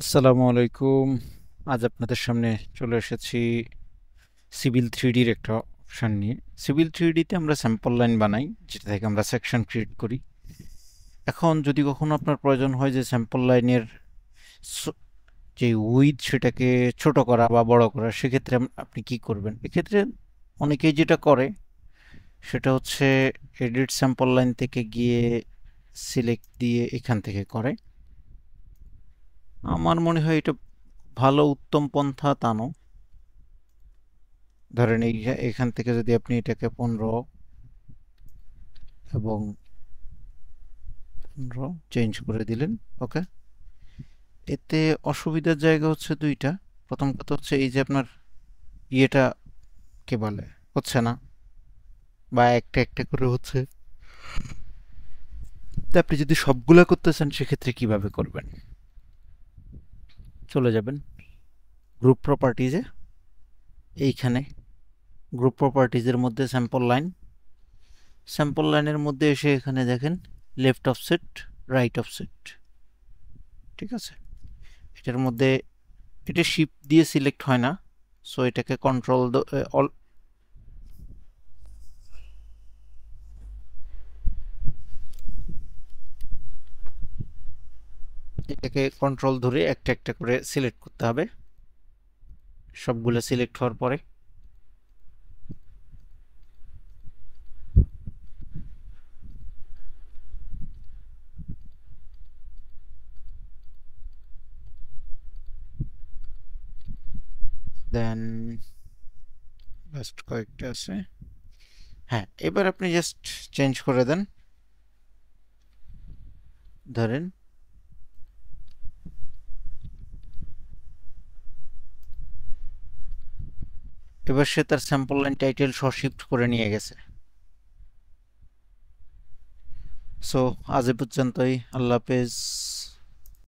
আসসালামু আলাইকুম। আজ আপনাদের সামনে চলে এসেছি সিভিল থ্রিডির একটা অপশান নিয়ে। সিভিল থ্রিডিতে আমরা স্যাম্পল লাইন বানাই, যেটা থেকে আমরা সেকশন ক্রিয়েট করি। এখন যদি কখনো আপনার প্রয়োজন হয় যে স্যাম্পল লাইনের যে উইথ সেটাকে ছোট করা বা বড় করা, সেক্ষেত্রে আপনি কি করবেন? এক্ষেত্রে অনেকেই যেটা করে সেটা হচ্ছে এডিট স্যাম্পল লাইন থেকে গিয়ে সিলেক্ট দিয়ে এখান থেকে করে। আমার মনে হয় এটা ভালো উত্তম পন্থা তা নয়। ধরেন এখান থেকে যদি আপনি এটাকে 15 এবং 15 চেঞ্জ করে দিলেন, ওকে। এতে অসুবিধার জায়গা হচ্ছে দুইটা। প্রথম কথা হচ্ছে এই যে আপনার ইয়েটা কে বলে হচ্ছে না, বা একটা একটা করে হচ্ছে। তো আপনি যদি সবগুলা করতে চান সেক্ষেত্রে কিভাবে করবেন? চলে যাবেন গ্রুপ প্রপার্টিজে। এইখানে গ্রুপ প্রপার্টিজের মধ্যে স্যাম্পল লাইনের মধ্যে এসে এখানে দেখেন লেফট অফসেট, রাইট অফসেট। ঠিক আছে, এটার মধ্যে এটা শিফট দিয়ে সিলেক্ট হয় না, সো এটাকে কন্ট্রোল ধরে একটা একটা করে সিলেক্ট করতে হবে। সবগুলো সিলেক্ট হওয়ার পরে দেন লাস্ট কয়েকটা আছে। হ্যাঁ, এবার আপনি জাস্ট চেঞ্জ করে দেন। ধরেন এবার সে তার স্যাম্পল লাইন টাইটেল সহ শিফট করে নিয়ে গেছে। সো আজ এ পর্যন্তই, আল্লাহ হাফেজ।